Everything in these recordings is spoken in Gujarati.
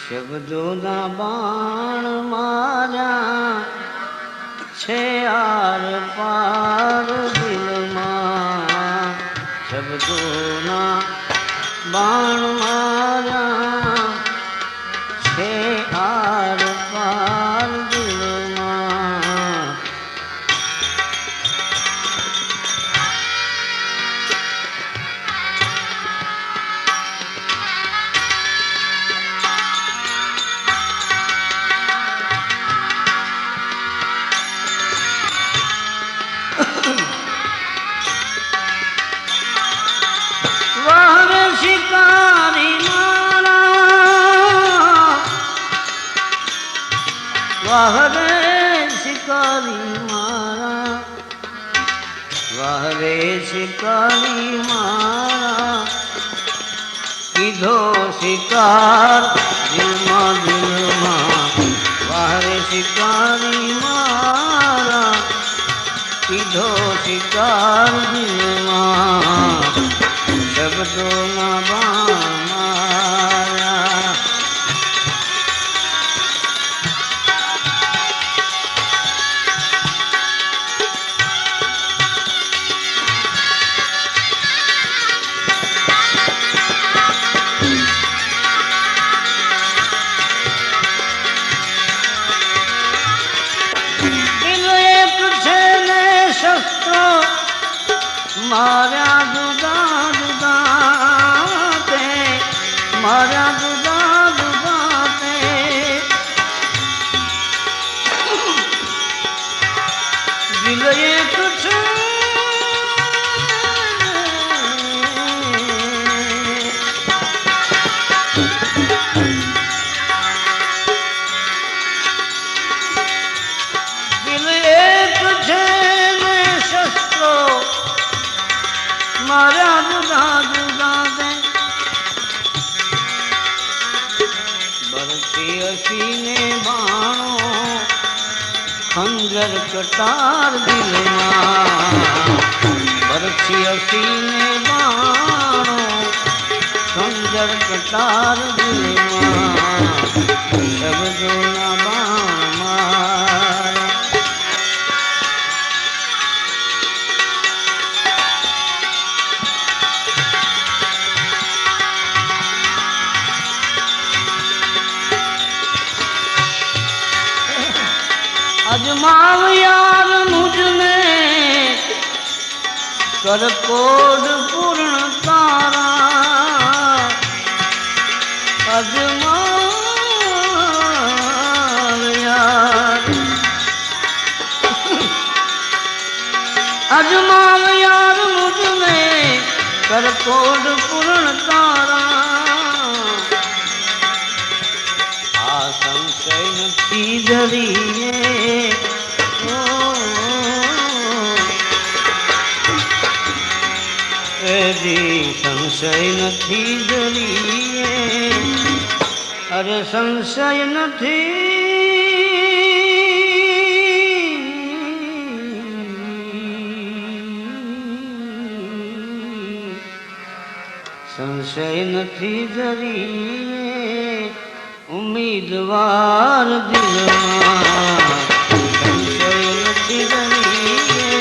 શબ્દોના બાણ માર્યા છે આર પાર દિલમાં. શબ્દોના બાણ માર્યા છે આર પાર દિલમાં. શિકારી મારા વાહ રે શિકારી મારા, વાહ રે શિકારી મારા, કીધો શિકાર દિલમાં દિલમાં. વાહ રે શિકારી મારા, કીધો શિકાર દિલમાં. શબ્દોના બાણ માર્યા દિલ એક છે ને શસ્ત્રો માર્યા જુદા જુદા તે, માર્યા જુદા જુદા તે. દિલ એક છે દિલ એક છે ને શસ્ત્રો મારા જુદા જુદા દે. બરતી હસીને બાણો ખંજર કટાર દિલમાં. બરતી હસીને બાણો ખંજર કટાર દિલમાં. શબ્દોના બાણ મારા अजमाव यार मुझने कर कोड पूर्ण तारा. अजमाव यार, अजमाव यार मुझने कर कोड पूर्ण तारा. आ संशय નથી ધરીએ સંશય નથી ધરીએ. અરે સંશય નથી, સંશય નથી ધરીએ ઉમ્મીદવાર દિલમાં. સંશય નથી ધરીએ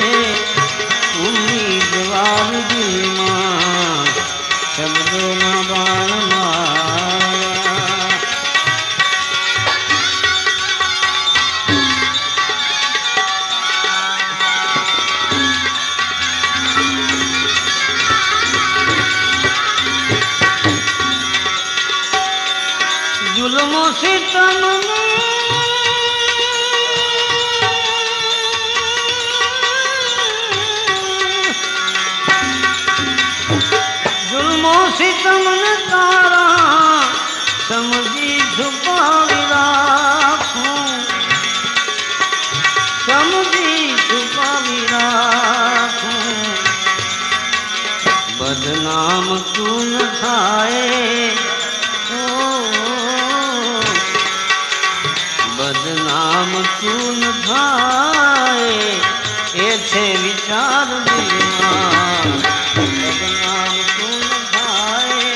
ઉમ્મીદવાર દિલમાં. શબ્દોના બાણ માર્યા जुल्मों सितम जुल्मों सितम ने तारा समझी छुपावी राखूं. समझी छुपावी राखूं. बदनाम तू न थाए, बदनाम तू न थाए એ છે વિચાર દિલમાં. બદનામ તું ન થાય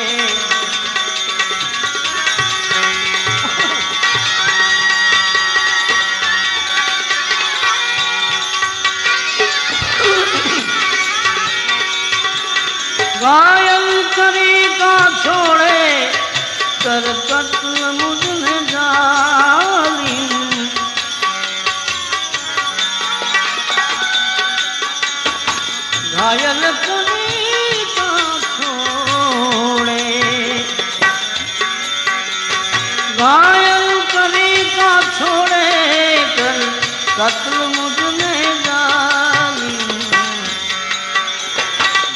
કત્લ મુજને જાલિમ ઘાયલ કરી કા છોડે ઘાયલ કરી કા છોડે કત્લ મુજને જાલિમ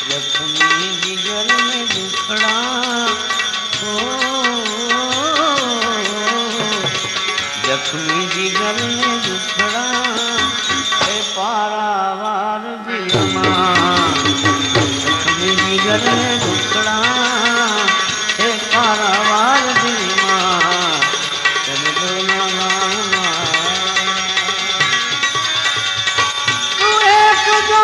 જખમી जिगर में दुखड़ा जख्मी जिगर में दुखड़ा है पारावार दिलमा जख्मी जिगर में दुखड़ा है पारावार दिलमा तू एक जो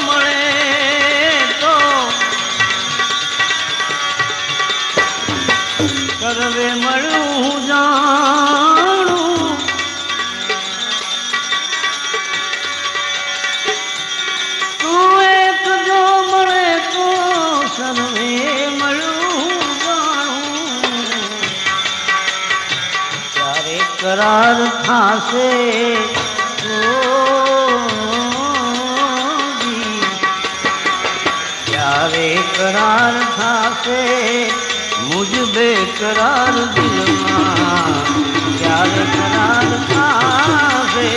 મળે તો કરવે મળું જાણું તું એક જો મળે તો સર્વે મળું જાણું ત્યારે કરાર થાશે ત્યારે કરાર થાશે मुझ बेकरार दिलमा प्यार करार खावे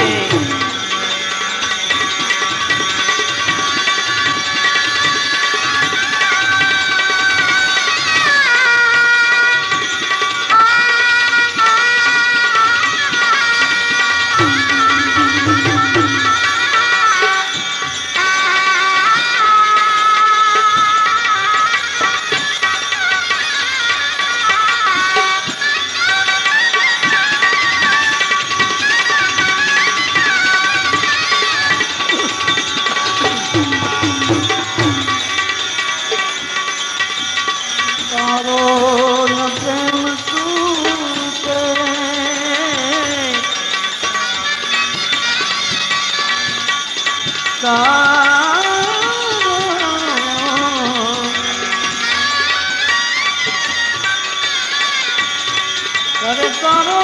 करे तारो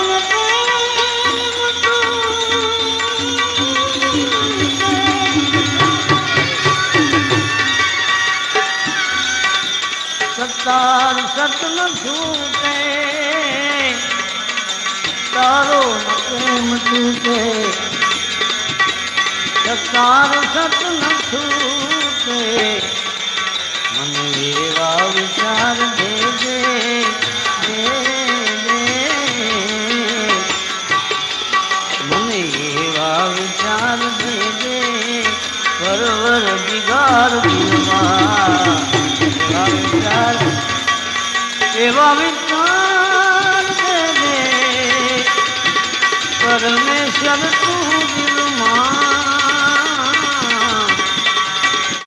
सत्तार सत न छूटे तारो न प्रेम टूटे सत्तार सत न छूटे मन एवा विचार दे दे विचार दे दे परवर बिगाड़ विचार एवा विचार दे दे परमेश्वर तू